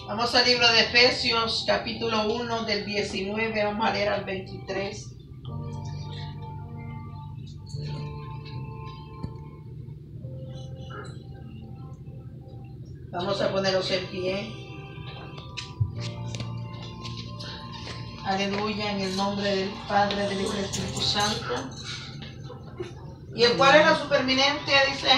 Vamos al libro de Efesios, capítulo 1, del 19, vamos a leer al 23. Vamos a ponerlos en pie. Aleluya, en el nombre del Padre, del Hijo y del Espíritu Santo. Y el cual es la supereminente, dice,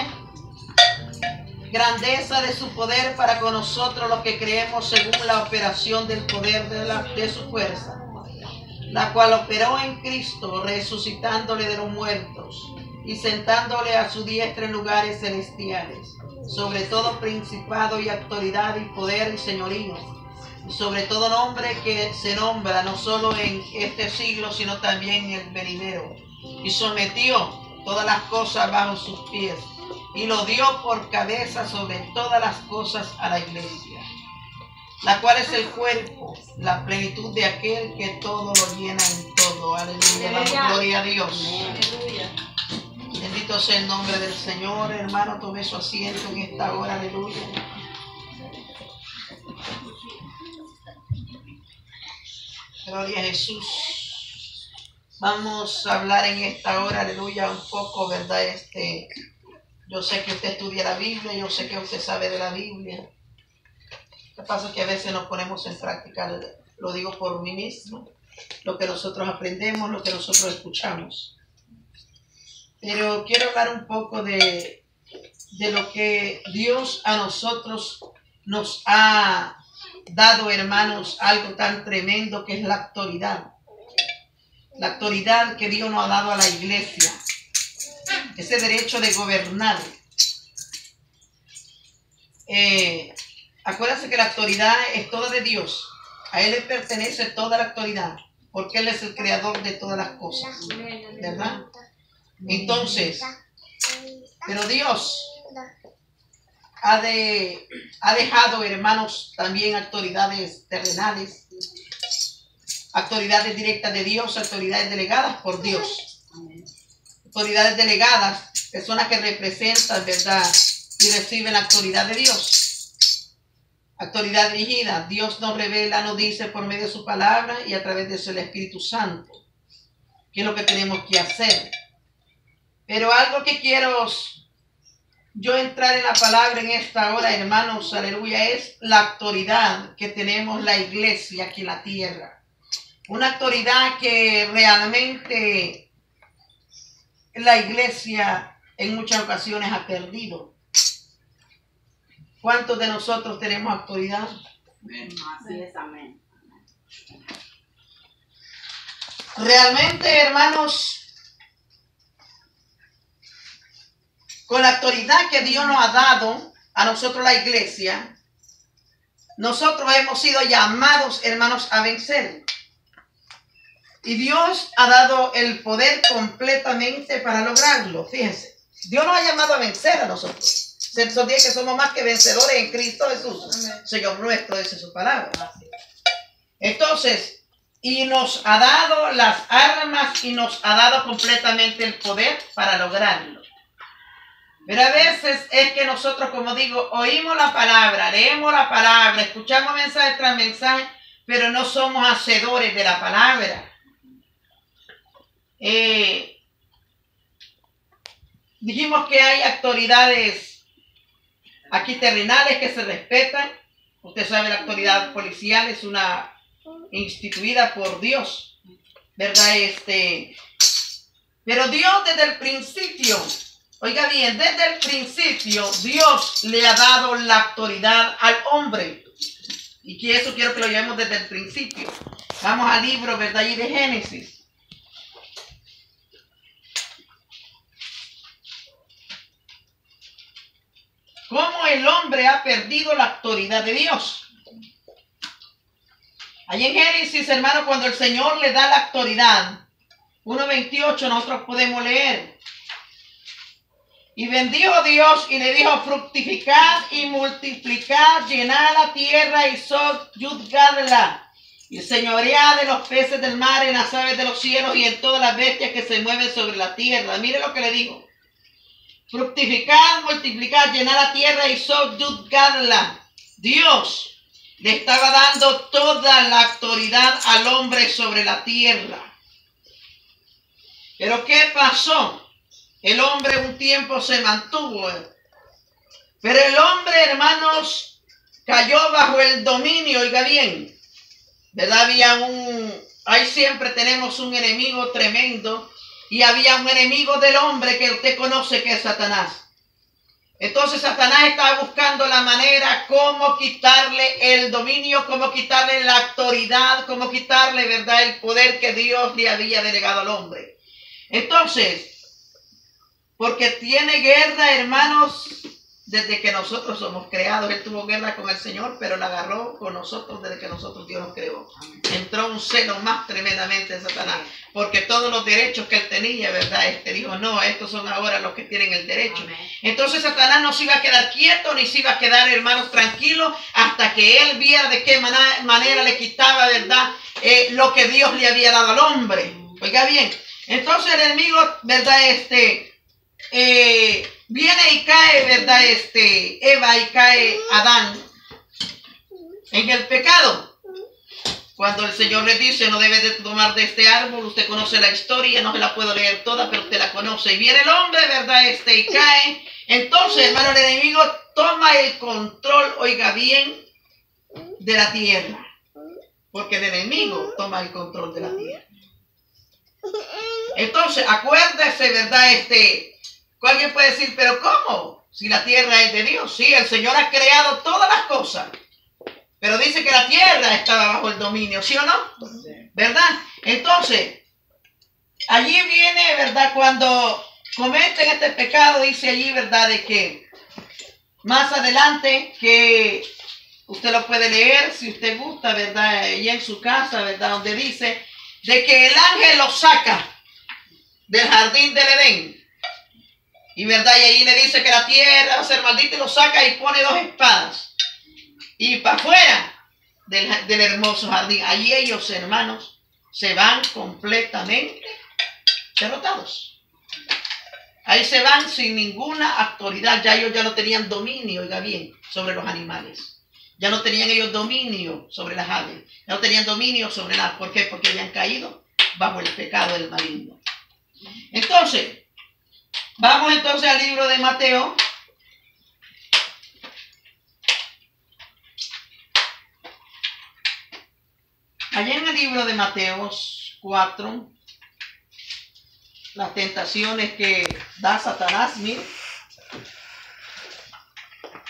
grandeza de su poder para con nosotros los que creemos según la operación del poder de su fuerza, la cual operó en Cristo, resucitándole de los muertos y sentándole a su diestra en lugares celestiales, sobre todo principado y autoridad y poder y señorío, y sobre todo nombre que se nombra no solo en este siglo, sino también en el venidero, y sometió todas las cosas bajo sus pies, y lo dio por cabeza sobre todas las cosas a la iglesia, la cual es el cuerpo, la plenitud de aquel que todo lo llena en todo. Aleluya, damos gloria a Dios. Aleluya. Bendito sea el nombre del Señor. Hermano, tome su asiento en esta hora. Aleluya. Gloria a Jesús. Vamos a hablar en esta hora, aleluya, un poco, ¿verdad? Yo sé que usted estudia la Biblia, yo sé que usted sabe de la Biblia. Lo que pasa es que a veces nos ponemos en práctica, lo digo por mí mismo, lo que nosotros aprendemos, lo que nosotros escuchamos. Pero quiero hablar un poco de lo que Dios a nosotros nos ha dado, hermanos, algo tan tremendo que es la autoridad. La autoridad que Dios nos ha dado a la iglesia. Ese derecho de gobernar. Acuérdense que la autoridad es toda de Dios. A Él le pertenece toda la autoridad, porque Él es el creador de todas las cosas, ¿verdad? Entonces, pero Dios ha dejado, hermanos, también autoridades terrenales, autoridades directas de Dios, autoridades delegadas por Dios. Autoridades delegadas, personas que representan, ¿verdad? Y reciben la autoridad de Dios. Autoridad dirigida. Dios nos revela, nos dice por medio de su palabra y a través de su Espíritu Santo qué es lo que tenemos que hacer. Pero algo que quiero yo entrar en la palabra en esta hora, hermanos, aleluya, es la autoridad que tenemos la iglesia aquí en la tierra. Una autoridad que realmente la iglesia en muchas ocasiones ha perdido. ¿Cuántos de nosotros tenemos autoridad? Así es, amén. Realmente, hermanos, con la autoridad que Dios nos ha dado a nosotros la iglesia, nosotros hemos sido llamados, hermanos, a vencer. Y Dios ha dado el poder completamente para lograrlo. Fíjense, Dios nos ha llamado a vencer a nosotros. Se dice que somos más que vencedores en Cristo Jesús. Amén. Señor nuestro, esa es su palabra. Entonces, y nos ha dado las armas y nos ha dado completamente el poder para lograrlo. Pero a veces es que nosotros, como digo, oímos la palabra, leemos la palabra, escuchamos mensaje tras mensaje, pero no somos hacedores de la palabra. Dijimos que hay autoridades aquí terrenales que se respetan. Usted sabe, la autoridad policial es una instituida por Dios, ¿verdad? Pero Dios desde el principio, oiga bien, desde el principio Dios le ha dado la autoridad al hombre. Y que eso quiero que lo llevemos desde el principio. Vamos al libro, ¿verdad? Y de Génesis. Cómo el hombre ha perdido la autoridad de Dios. Allí en Génesis, hermano, cuando el Señor le da la autoridad, 1:28, nosotros podemos leer. Y bendijo Dios y le dijo: fructificad y multiplicad, llenad la tierra y sojuzgadla, y señoread de los peces del mar, en las aves de los cielos y en todas las bestias que se mueven sobre la tierra. Mire lo que le digo. Fructificad, multiplicad, llenad la tierra y sojuzgadla. Dios le estaba dando toda la autoridad al hombre sobre la tierra. Pero ¿qué pasó? El hombre un tiempo se mantuvo. Pero el hombre, hermanos, cayó bajo el dominio, oiga bien. ¿Verdad? Ahí siempre tenemos un enemigo tremendo. Y había un enemigo del hombre que usted conoce, que es Satanás. Entonces Satanás estaba buscando la manera cómo quitarle el dominio, cómo quitarle la autoridad, cómo quitarle, ¿verdad?, el poder que Dios le había delegado al hombre. Entonces, porque tiene guerra, hermanos, desde que nosotros somos creados. Él tuvo guerra con el Señor, pero la agarró con nosotros desde que nosotros Dios nos creó. Entró un celo más tremendamente en Satanás, porque todos los derechos que él tenía, ¿verdad? Dijo, no, estos son ahora los que tienen el derecho. Entonces Satanás no se iba a quedar quieto, ni se iba a quedar, hermanos, tranquilo, hasta que él viera de qué manera le quitaba, ¿verdad?, lo que Dios le había dado al hombre. Oiga bien, entonces el enemigo, ¿verdad?, viene y cae, ¿verdad?, Eva, y cae Adán en el pecado. Cuando el Señor le dice, no debe de tomar de este árbol, usted conoce la historia, no se la puedo leer toda, pero usted la conoce. Y viene el hombre, ¿verdad?, y cae. Entonces, hermano, el enemigo toma el control, oiga bien, de la tierra. Porque el enemigo toma el control de la tierra. Entonces, acuérdese, ¿verdad?, alguien puede decir, pero ¿cómo? Si la tierra es de Dios. Sí, el Señor ha creado todas las cosas. Pero dice que la tierra estaba bajo el dominio, ¿sí o no? Sí. ¿Verdad? Entonces, allí viene, ¿verdad?, cuando cometen este pecado, dice allí, ¿verdad?, de que más adelante, que usted lo puede leer si usted gusta, ¿verdad?, allí en su casa, ¿verdad?, donde dice de que el ángel lo saca del jardín del Edén. Y verdad, y ahí le dice que la tierra va a ser maldita, y lo saca y pone 2 espadas. Y para afuera del hermoso jardín, allí ellos, hermanos, se van completamente derrotados. Ahí se van sin ninguna autoridad. Ya ellos ya no tenían dominio, oiga bien, sobre los animales. Ya no tenían ellos dominio sobre las aves. Ya no tenían dominio sobre nada. ¿Por qué? Porque habían caído bajo el pecado del maligno. Entonces, vamos entonces al libro de Mateo. Allá en el libro de Mateo 4, las tentaciones que da Satanás, mire.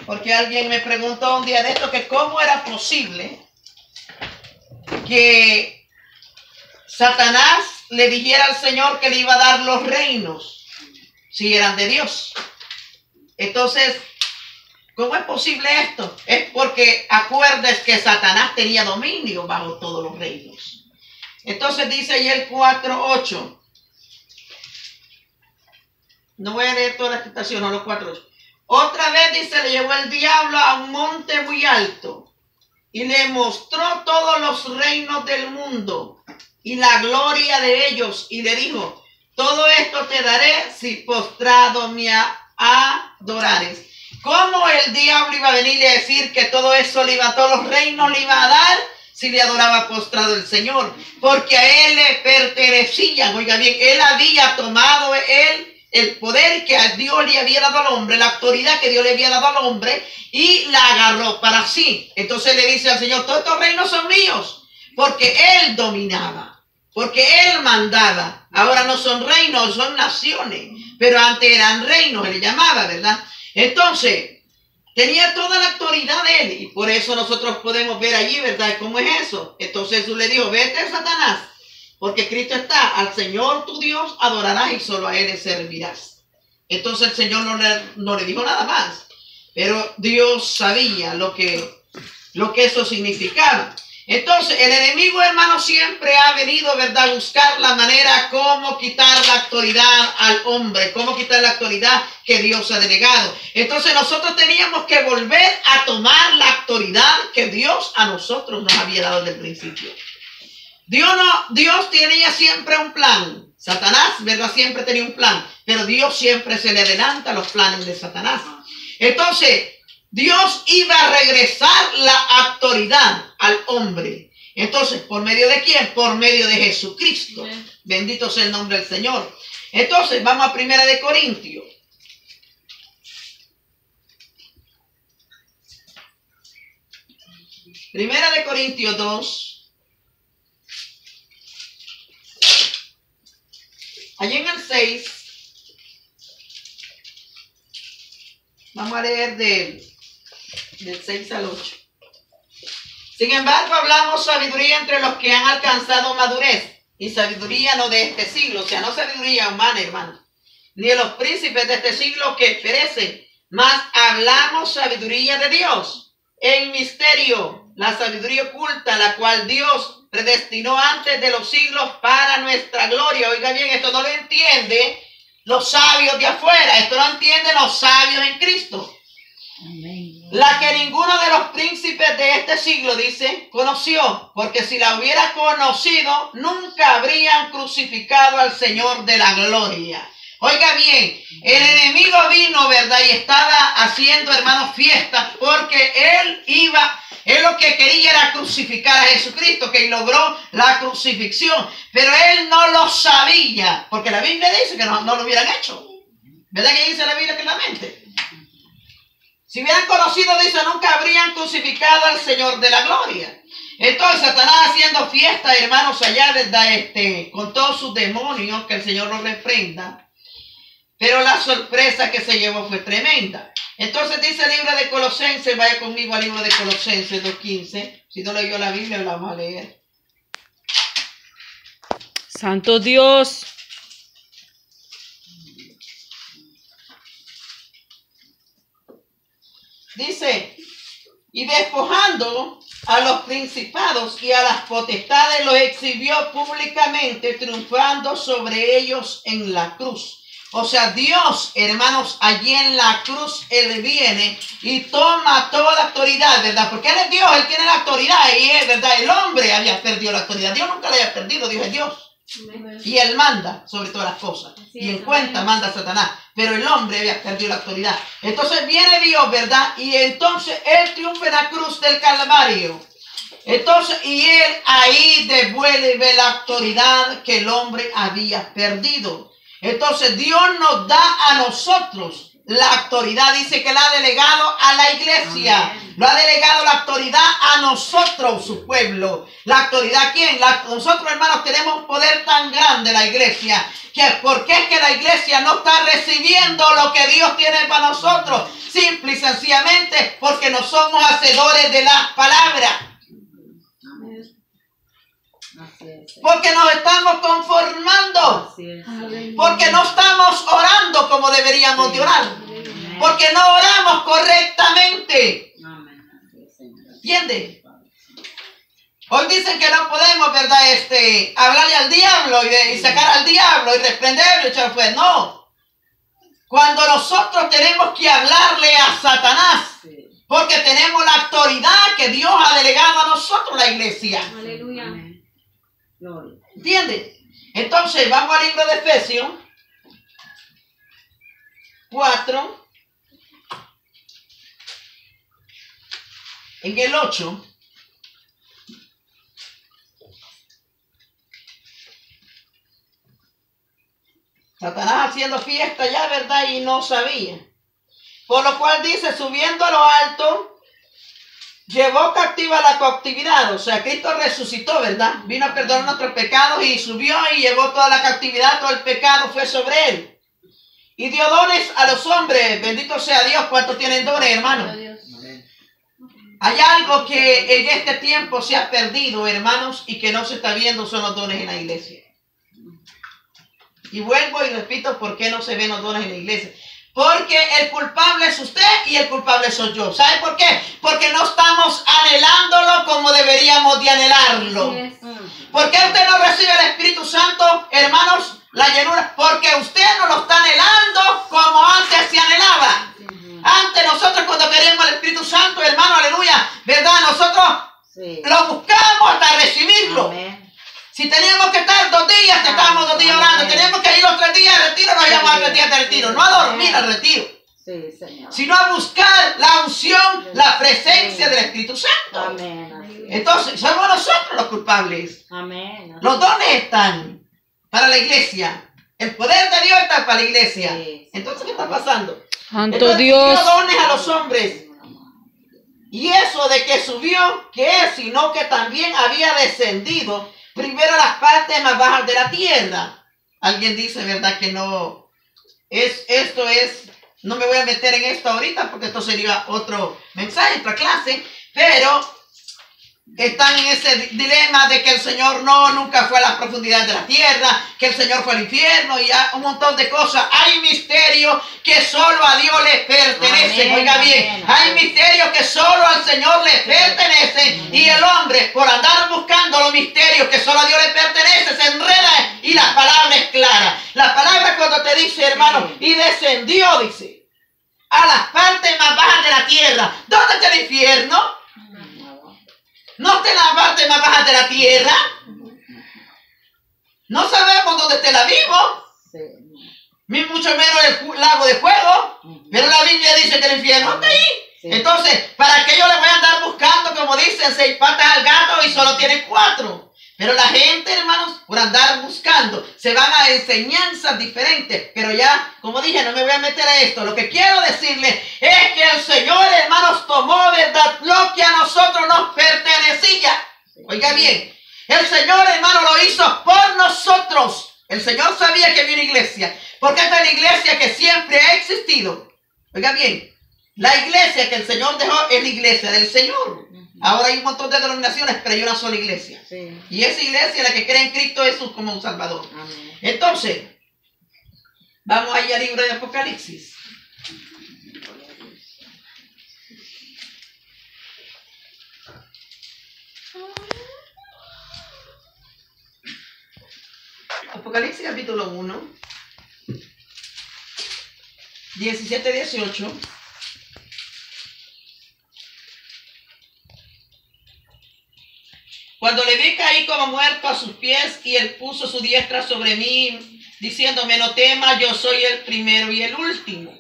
Porque alguien me preguntó un día de esto que cómo era posible que Satanás le dijera al Señor que le iba a dar los reinos si eran de Dios. Entonces, ¿cómo es posible esto? Es porque acuerdes que Satanás tenía dominio bajo todos los reinos. Entonces dice ahí el 4:8. No voy a leer toda la tentación, no los 4:8. Otra vez dice, le llevó el diablo a un monte muy alto y le mostró todos los reinos del mundo y la gloria de ellos, y le dijo, todo esto te daré si postrado me adorares. ¿Cómo el diablo iba a venirle a decir que todo eso todos los reinos le iba a dar si le adoraba postrado el Señor? Porque a él le pertenecían. Oiga bien, él había tomado el poder que a Dios le había dado al hombre, la autoridad que Dios le había dado al hombre, y la agarró para sí. Entonces le dice al Señor, todos estos reinos son míos, porque él dominaba, porque él mandaba. Ahora no son reinos, son naciones, pero antes eran reinos, él le llamaba, ¿verdad? Entonces, tenía toda la autoridad de él, y por eso nosotros podemos ver allí, ¿verdad?, cómo es eso. Entonces Jesús le dijo, vete, Satanás, porque Cristo está, al Señor tu Dios adorarás y solo a Él le servirás. Entonces el Señor no le dijo nada más, pero Dios sabía lo que eso significaba. Entonces el enemigo, hermano, siempre ha venido, ¿verdad?, a buscar la manera cómo quitar la autoridad al hombre, cómo quitar la autoridad que Dios ha delegado. Entonces nosotros teníamos que volver a tomar la autoridad que Dios a nosotros nos había dado desde el principio. Dios tenía siempre un plan. Satanás, ¿verdad?, siempre tenía un plan, pero Dios siempre se le adelanta a los planes de Satanás. Entonces, Dios iba a regresar la autoridad autoridad al hombre. Entonces, ¿por medio de quién? Por medio de Jesucristo. Bendito sea el nombre del Señor. Entonces, vamos a 1 de Corintios. 1 de Corintios 2. Allí en el 6. Vamos a leer del 6 al 8. Sin embargo, hablamos sabiduría entre los que han alcanzado madurez, y sabiduría no de este siglo, o sea, no sabiduría humana, hermano, ni de los príncipes de este siglo que perecen, mas hablamos sabiduría de Dios, en misterio, la sabiduría oculta, la cual Dios predestinó antes de los siglos para nuestra gloria. Oiga bien, esto no lo entiende los sabios de afuera, esto lo entienden los sabios en Cristo. Amén. La que ninguno de los príncipes de este siglo, dice, conoció, porque si la hubiera conocido, nunca habrían crucificado al Señor de la gloria. Oiga bien, el enemigo vino, ¿verdad? Y estaba haciendo, hermanos, fiestas, porque él lo que quería era crucificar a Jesucristo, que logró la crucifixión, pero él no lo sabía, porque la Biblia dice que no lo hubieran hecho. ¿Verdad que dice la Biblia claramente? Si hubieran conocido, dice, nunca habrían crucificado al Señor de la gloria. Entonces, Satanás haciendo fiesta, hermanos, allá, ¿verdad? Con todos sus demonios, que el Señor los reprenda. Pero la sorpresa que se llevó fue tremenda. Entonces dice el libro de Colosenses, vaya conmigo al libro de Colosenses 2:15. Si no leyó la Biblia, la vamos a leer. Santo Dios. Dice, y despojando a los principados y a las potestades, los exhibió públicamente, triunfando sobre ellos en la cruz. O sea, Dios, hermanos, allí en la cruz, Él viene y toma toda autoridad, ¿verdad? Porque Él es Dios, Él tiene la autoridad y es, ¿verdad? El hombre había perdido la autoridad. Dios nunca la había perdido, Dios es Dios. Y Él manda sobre todas las cosas. Y en cuenta manda Satanás. Pero el hombre había perdido la autoridad. Entonces viene Dios, ¿verdad? Y entonces Él triunfa en la cruz del Calvario. Entonces, y Él ahí devuelve la autoridad que el hombre había perdido. Entonces Dios nos da a nosotros la autoridad. Dice que la ha delegado a la iglesia. Amén. Lo ha delegado la autoridad a nosotros, su pueblo. ¿La autoridad quién? Nosotros, hermanos, tenemos un poder tan grande, la iglesia. ¿Por qué es que la iglesia no está recibiendo lo que Dios tiene para nosotros? Simple y sencillamente porque no somos hacedores de las palabras. Porque nos estamos conformando. Porque no estamos orando como deberíamos de orar. Porque no oramos correctamente. ¿Entiende? Hoy dicen que no podemos, ¿verdad? Hablarle al diablo y sacar al diablo y reprenderlo y echar fuera. No. Cuando nosotros tenemos que hablarle a Satanás, porque tenemos la autoridad que Dios ha delegado a nosotros, la iglesia. Aleluya. ¿Entiendes? Entonces, vamos al libro de Efesios 4, en el 8. Satanás haciendo fiesta ya, ¿verdad? Y no sabía. Por lo cual dice, subiendo a lo alto, llevó cautiva la cautividad. O sea, Cristo resucitó, ¿verdad? Vino a perdonar nuestros pecados y subió y llevó toda la cautividad, todo el pecado fue sobre él. Y dio dones a los hombres. Bendito sea Dios. ¿Cuántos tienen dones, hermanos? Hay algo que en este tiempo se ha perdido, hermanos, y que no se está viendo, son los dones en la iglesia. Y vuelvo y repito, ¿por qué no se ven los dones en la iglesia? Porque el culpable es usted y el culpable soy yo. ¿Sabe por qué? Porque no estamos anhelándolo como deberíamos de anhelarlo. ¿Por qué usted no recibe el Espíritu Santo, hermanos, la llenura? Porque usted no lo está anhelando como antes se anhelaba. Antes nosotros cuando queríamos el Espíritu Santo, hermano, aleluya, ¿verdad? Nosotros lo buscamos hasta recibirlo. Amén. Si teníamos que estar 2 días, estábamos 2 días orando. Teníamos que ir los 3 días al retiro, nos íbamos a 3 días de retiro. No a dormir al retiro. Sí, Señor. sino a buscar la unción, la presencia del Espíritu Santo. Amén. Así es. Entonces, somos nosotros los culpables. Amén. Así Los dones están para la iglesia. El poder de Dios está para la iglesia. Sí. Entonces, ¿qué está pasando? Santo Entonces, Dios. dio dones a los hombres. Y eso de que subió, que es, sino que también había descendido primero a las partes más bajas de la tierra. Alguien dice, ¿verdad? Que no. Esto es. No me voy a meter en esto ahorita porque esto sería otro mensaje, otra clase. Pero están en ese dilema de que el Señor nunca fue a las profundidades de la tierra, que el Señor fue al infierno y un montón de cosas. Hay misterios que solo a Dios le pertenecen. Amén, Oiga bien, amén, hay amén. misterios que solo al Señor le pertenecen. Y el hombre, por andar buscando los misterios que solo a Dios le pertenecen, se enreda y la palabra es clara. La palabra cuando te dice, hermano, y descendió, dice, a las partes más bajas de la tierra. ¿Dónde está el infierno? ¿No está en la parte más baja de la tierra? No sabemos dónde está el abismo, ni mucho menos el lago de fuego, pero la Biblia dice que el infierno está ahí. Entonces, ¿para qué yo le voy a andar buscando, como dicen, 6 patas al gato y solo tiene 4? Pero la gente, hermanos, por andar buscando, se van a enseñanzas diferentes. Pero ya, como dije, no me voy a meter a esto. Lo que quiero decirles es que el Señor, hermanos, tomó, ¿verdad?, lo que a nosotros nos pertenecía. Oiga bien, el Señor, hermano, lo hizo por nosotros. El Señor sabía que había una iglesia, porque esta es la iglesia que siempre ha existido. Oiga bien, la iglesia que el Señor dejó es la iglesia del Señor. Ahora hay un montón de denominaciones, pero hay una sola iglesia. Sí. Y esa iglesia, la que cree en Cristo Jesús como un Salvador. Amén. Entonces, vamos ahí al libro de Apocalipsis. Apocalipsis capítulo 1, 17-18. Cuando le vi caí como muerto a sus pies y él puso su diestra sobre mí, diciéndome, no temas, yo soy el primero y el último.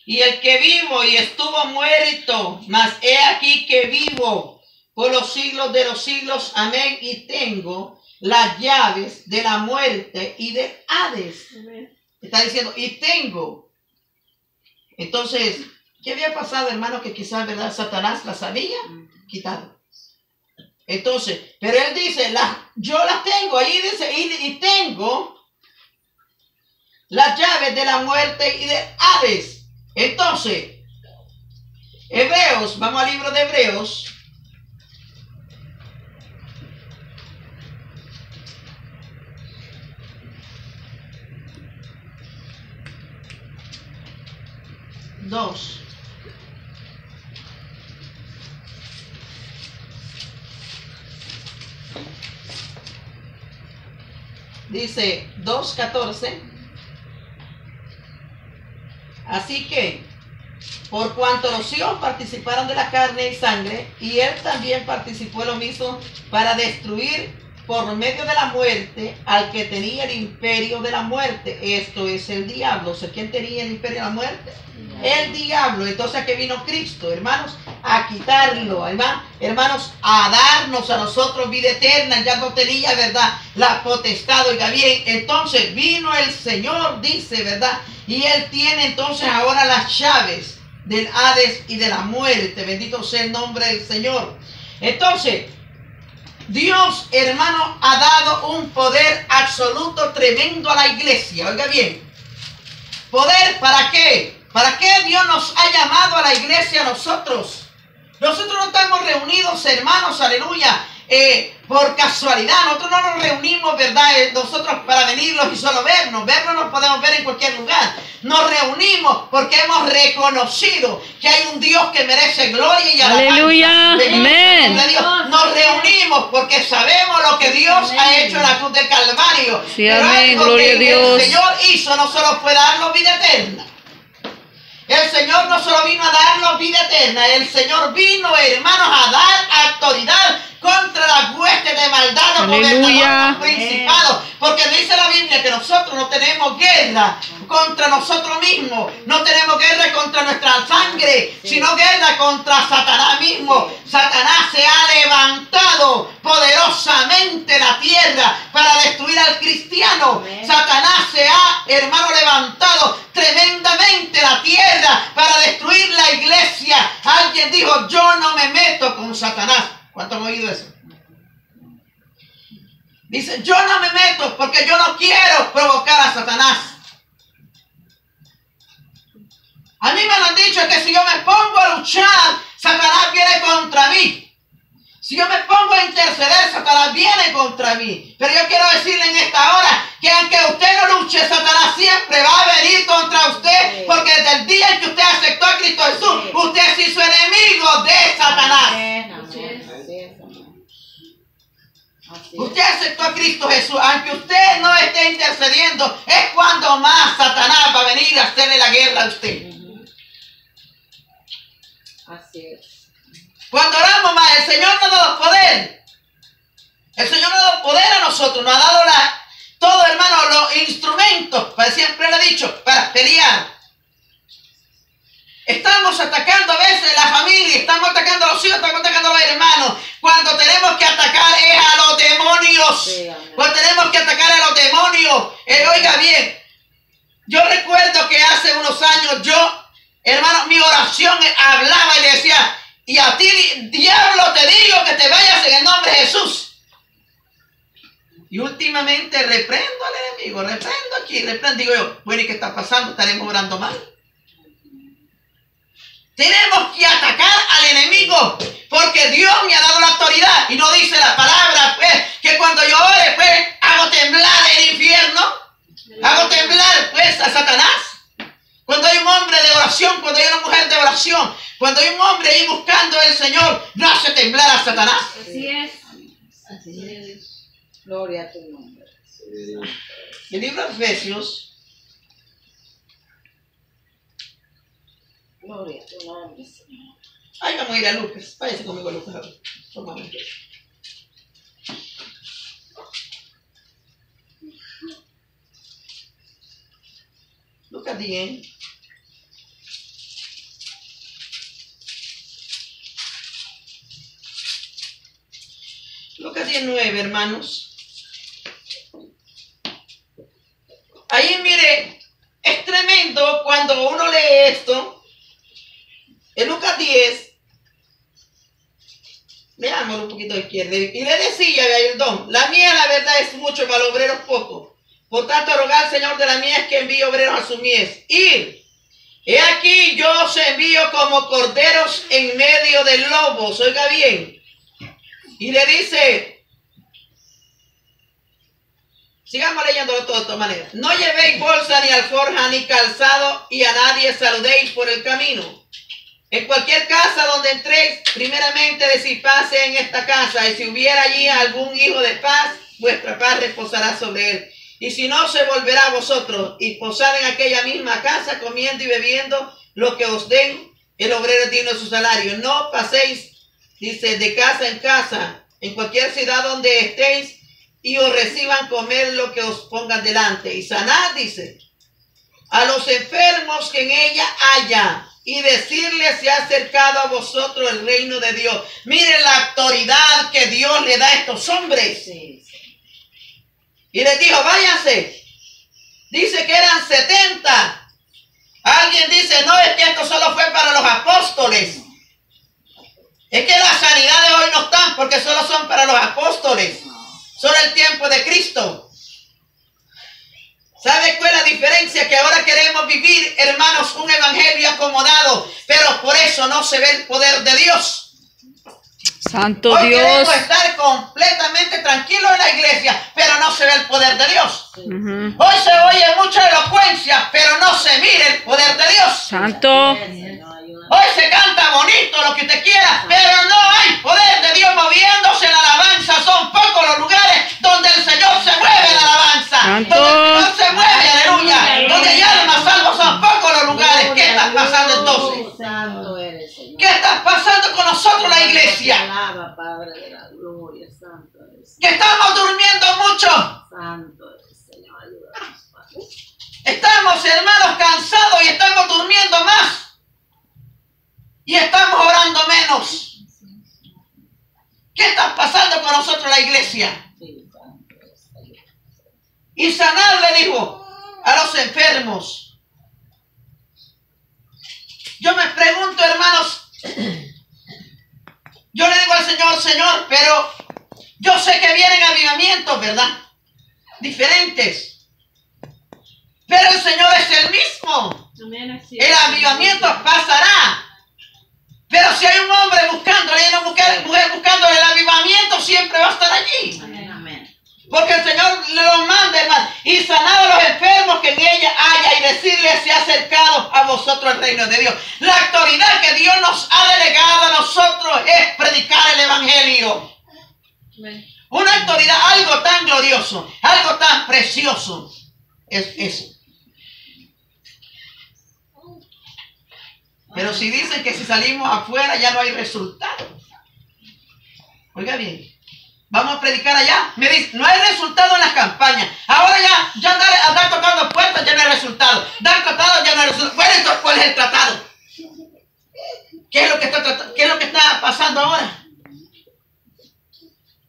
Y el que vivo y estuvo muerto, mas he aquí que vivo por los siglos de los siglos. Amén. Y tengo las llaves de la muerte y del Hades. Amén. Está diciendo, y tengo. Entonces, ¿qué había pasado, hermano? Que quizás, ¿verdad?, Satanás las había quitado. Entonces, pero él dice, yo las tengo, ahí dice, y tengo las llaves de la muerte y del Hades. Entonces, Hebreos, vamos al libro de Hebreos. Dos. Dice 2:14. Así que, por cuanto los hijos participaron de la carne y sangre, y él también participó lo mismo para destruir por medio de la muerte al que tenía el imperio de la muerte. Esto es el diablo. O sea, ¿quién tenía el imperio de la muerte? El diablo. Entonces, ¿a qué vino Cristo, hermanos? A quitarlo, hermanos, a darnos a nosotros vida eterna. Ya no tenía, ¿verdad?, la potestad. Oiga bien, entonces vino el Señor, dice, ¿verdad? Y Él tiene entonces ahora las llaves del Hades y de la muerte. Bendito sea el nombre del Señor. Entonces, Dios, hermano, ha dado un poder absoluto tremendo a la iglesia. Oiga bien, ¿poder para qué? ¿Para qué Dios nos ha llamado a la iglesia a nosotros? Nosotros no estamos reunidos, hermanos, aleluya, por casualidad. Nosotros no nos reunimos, ¿verdad?, nosotros para venirlos y solo vernos. Vernos nos podemos ver en cualquier lugar. Nos reunimos porque hemos reconocido que hay un Dios que merece gloria y alabanza. Aleluya, amén. Nos reunimos porque sabemos lo que Dios ha hecho en la cruz del Calvario. Sí, pero amén, algo gloria que a Dios. el Señor hizo no solo fue darnos vida eterna. El Señor no solo vino a darnos vida eterna, el Señor vino, hermanos, a dar autoridad contra las huestes de maldad, los gobernadores, los principados. Porque dice la Biblia significa que nosotros no tenemos guerra contra nosotros mismos, no tenemos guerra contra nuestra sangre, sino guerra contra Satanás mismo. Satanás se ha levantado poderosamente la tierra para destruir al cristiano. Satanás se ha, hermano, levantado tremendamente la tierra para destruir la iglesia. Alguien dijo: yo no me meto con Satanás. ¿Cuántos han oído eso? Dice: yo no me meto porque yo no quiero provocar a Satanás. A mí me lo han dicho que si yo me pongo a luchar, Satanás viene contra mí. Si yo me pongo a interceder, Satanás viene contra mí. Pero yo quiero decirle en esta hora que aunque usted no luche, Satanás siempre va a venir contra usted. Porque desde el día en que usted aceptó a Cristo Jesús, usted se hizo enemigo de Satanás. Usted aceptó a Cristo Jesús. Aunque usted no esté intercediendo, es cuando más Satanás va a venir a hacerle la guerra a usted. Así es. Cuando oramos más, el Señor nos ha dado poder. El Señor nos ha dado poder a nosotros. Nos ha dado todo, hermano, los instrumentos, para siempre lo he dicho, para pelear. Estamos atacando a veces la familia, estamos atacando a los hijos, estamos atacando a los hermanos. Cuando tenemos que atacar es a los demonios. Cuando tenemos que atacar a los demonios. Oiga bien, yo recuerdo que hace unos años yo, hermano, mi oración hablaba y le decía: y a ti, diablo, te digo que te vayas en el nombre de Jesús. Y últimamente reprendo al enemigo, reprendo aquí, reprendo. Digo yo: bueno, ¿y qué está pasando? ¿Estaremos orando mal? Tenemos que atacar al enemigo, porque Dios me ha dado la autoridad. Y no dice la palabra, pues, que cuando yo ore, pues, hago temblar el infierno, hago temblar, pues, a Satanás. Cuando hay un hombre de oración, cuando hay una mujer de oración, cuando hay un hombre ahí buscando al Señor, no hace temblar a Satanás. Así es. Así es. Gloria a tu nombre. El libro de Efesios, Gloria a tu nombre, Señor. ahí vamos a ir a Lucas. Váyase conmigo a Lucas. Un momento. Lucas 10. Lucas 19, hermanos. Ahí mire, es tremendo cuando uno lee esto. En Lucas 10, veámoslo un poquito a la izquierda. Y le decía a el don: la mía, la verdad, es mucho, para los obreros poco. Por tanto, rogar al Señor de la mies que envíe obreros a su mies. Ir. He aquí, yo os envío como corderos en medio de lobos. Oiga bien. Y le dice, sigamos leyéndolo todo de todas maneras: no llevéis bolsa, ni alforja, ni calzado, y a nadie saludéis por el camino. En cualquier casa donde entréis, primeramente decid: paz en esta casa. Y si hubiera allí algún hijo de paz, vuestra paz reposará sobre él. Y si no, se volverá a vosotros y posad en aquella misma casa, comiendo y bebiendo lo que os den. El obrero es digno de su salario. No paséis, dice, de casa en casa, en cualquier ciudad donde estéis, y os reciban comer lo que os pongan delante. Y sanad, dice, a los enfermos que en ella haya, y decirles: se ha acercado a vosotros el reino de Dios. Miren la autoridad que Dios le da a estos hombres. Y les dijo: váyanse. Dice que eran 70. Alguien dice: no, es que esto solo fue para los apóstoles. Es que las sanidades hoy no están porque solo son para los apóstoles. Solo el tiempo de Cristo. ¿Sabe cuál es la diferencia? Que ahora queremos vivir, hermanos, un evangelio acomodado, pero por eso no se ve el poder de Dios. Santo Hoy Dios. queremos estar completamente tranquilos en la iglesia, pero no se ve el poder de Dios. Hoy se oye mucha elocuencia, pero no se mira el poder de Dios. Santo. Hoy se canta bonito, lo que usted quiera, pero no hay poder de Dios moviéndose en la alabanza. Son pocos los lugares donde el Señor se mueve en la alabanza. Santo. Donde el Señor se mueve, aleluya. Donde hay almas salvos, son pocos los lugares. ¿Qué está pasando entonces? Santo eres, Señor. ¿Qué está pasando con nosotros, la iglesia? Alaba, Padre de la gloria, santo eres. Que estamos durmiendo mucho. Santo eres, Señor. Estamos, hermanos, cansados y estamos durmiendo más. Y estamos orando menos. ¿Qué está pasando con nosotros la iglesia? Y sanar, le dijo a los enfermos. Yo me pregunto, hermanos, yo le digo al Señor, Señor, pero yo sé que vienen avivamientos, ¿verdad? Diferentes. Pero el Señor es el mismo. El avivamiento pasará. Pero si hay un hombre buscándole y una mujer buscándole, el avivamiento siempre va a estar allí. Porque el Señor le los manda, hermano, y sanar a los enfermos que en ella haya, y decirle: se ha acercado a vosotros el reino de Dios. La autoridad que Dios nos ha delegado a nosotros es predicar el evangelio. Una autoridad, algo tan glorioso, algo tan precioso es eso. Pero si dicen que si salimos afuera ya no hay resultado. Oiga bien, vamos a predicar allá. Me dice, no hay resultado en las campañas. Ahora ya andar tocando puertas ya no hay resultado. Dar tratado ya no hay resultado. Bueno, entonces, ¿cuál es el tratado? ¿Qué es lo que está pasando ahora?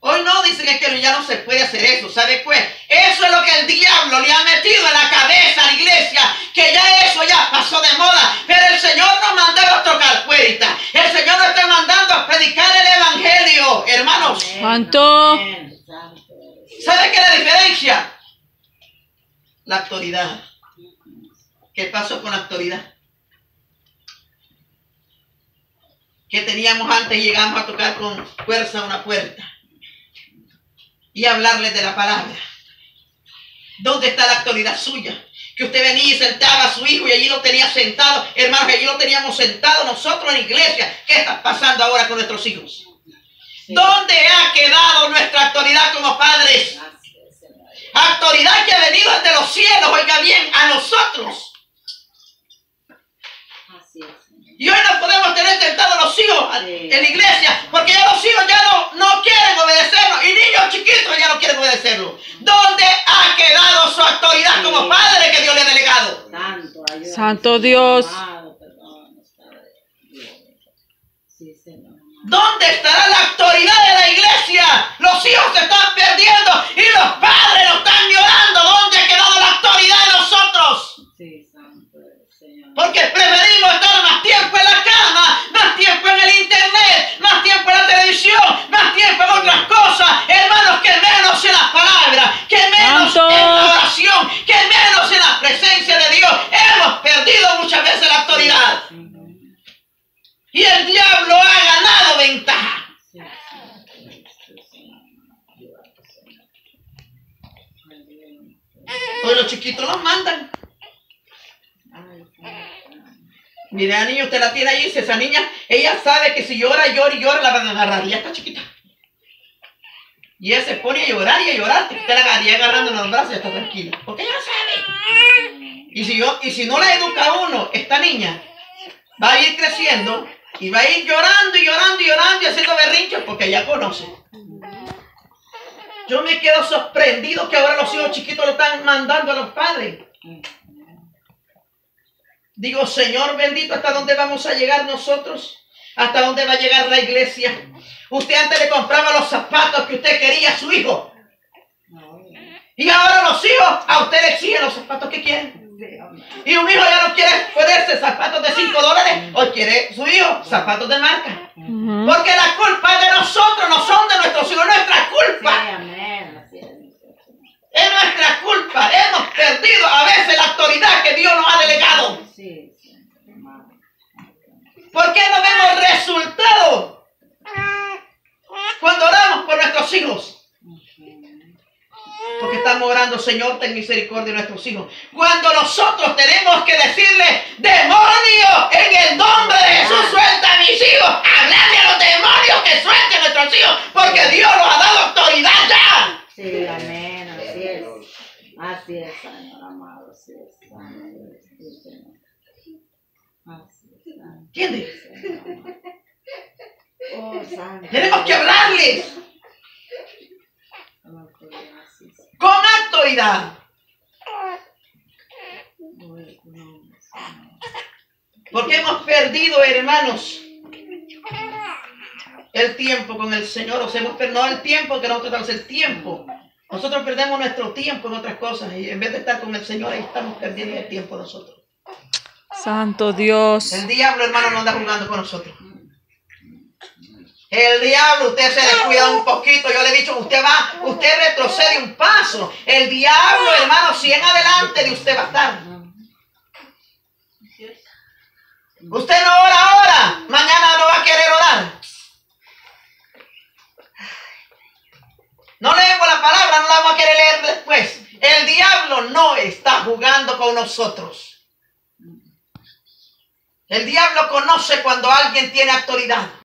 Hoy no dicen que ya no se puede hacer eso. ¿Sabe qué? Eso es lo que el diablo le ha metido en la cabeza a la iglesia. Que ya eso ya pasó de moda. Pero el Señor nos mandó a tocar puertas. El Señor nos está mandando a predicar el evangelio, hermanos. Santo. ¿Sabe qué es la diferencia? La autoridad. ¿Qué pasó con la autoridad? Que teníamos antes y llegamos a tocar con fuerza una puerta y hablarles de la palabra. ¿Dónde está la autoridad suya? Que usted venía y sentaba a su hijo y allí lo tenía sentado. Hermanos, allí lo teníamos sentado nosotros en la iglesia. ¿Qué está pasando ahora con nuestros hijos? Sí. ¿Dónde ha quedado nuestra autoridad como padres? Autoridad que ha venido desde los cielos, oiga bien, a nosotros. Y hoy no podemos tener sentados los hijos en la iglesia, porque ya los hijos ya no quieren obedecernos, y niños chiquitos ya no quieren obedecerlo. ¿Dónde ha quedado su autoridad como padre que Dios le ha delegado? Santo Dios. ¿Dónde estará la autoridad de la iglesia? Los hijos se están perdiendo y los padres lo están llorando. ¿Dónde ha quedado la autoridad de nosotros? Porque preferimos estar más tiempo en la cama, más tiempo en el internet, más tiempo en la televisión, más tiempo en otras cosas, hermanos, que menos en la palabra, que menos en la oración, que menos en la presencia de Dios. Hemos perdido muchas veces la autoridad. Y el diablo ha ganado ventaja. Hoy los chiquitos los mandan. Mira, niño, usted la tiene ahí, si esa niña, ella sabe que si llora, la van a agarrar. Ya está chiquita. Y ella se pone a llorar y a llorar. Usted la agarraría agarrando en los brazos y está tranquila. Porque ella sabe. Y si no la educa uno, esta niña va a ir creciendo y va a ir llorando y llorando y llorando y haciendo berrinches porque ella conoce. Yo me quedo sorprendido que ahora los hijos chiquitos lo están mandando a los padres. Digo, Señor bendito, ¿hasta dónde vamos a llegar nosotros? ¿Hasta dónde va a llegar la iglesia? Usted antes le compraba los zapatos que usted quería a su hijo. Y ahora los hijos a usted le exigen los zapatos que quieren. Y un hijo ya no quiere ponerse zapatos de $5, o quiere su hijo zapatos de marca. Porque la culpa es de nosotros, no son de nuestros hijos, es nuestra culpa. Es nuestra culpa. Hemos perdido a veces la autoridad que Dios nos ha delegado. ¿Por qué no vemos resultados cuando oramos por nuestros hijos? Porque estamos orando, Señor, ten misericordia de nuestros hijos. Cuando nosotros tenemos que decirle, demonio, en el nombre de Jesús, suelta a mis hijos. Hablarle a los demonios que suelten a nuestros hijos, porque Dios nos ha dado autoridad ya. Sí, amén, así es. Así es, Señor amado, así es. ¿Entiendes? Oh, santo. Tenemos que hablarles con autoridad. Porque hemos perdido, hermanos, el tiempo con el Señor. O sea, no el tiempo que nosotros damos, el tiempo. Nosotros perdemos nuestro tiempo en otras cosas y en vez de estar con el Señor, ahí estamos perdiendo el tiempo nosotros. Santo Dios. El diablo, hermano, no anda jugando con nosotros. El diablo, usted se descuida un poquito. Yo le he dicho, usted retrocede un paso. El diablo, hermano, si en adelante de usted va a estar. Usted no ora ahora, mañana no va a querer orar. No leemos la palabra, no la vamos a querer leer después. El diablo no está jugando con nosotros. El diablo conoce cuando alguien tiene autoridad.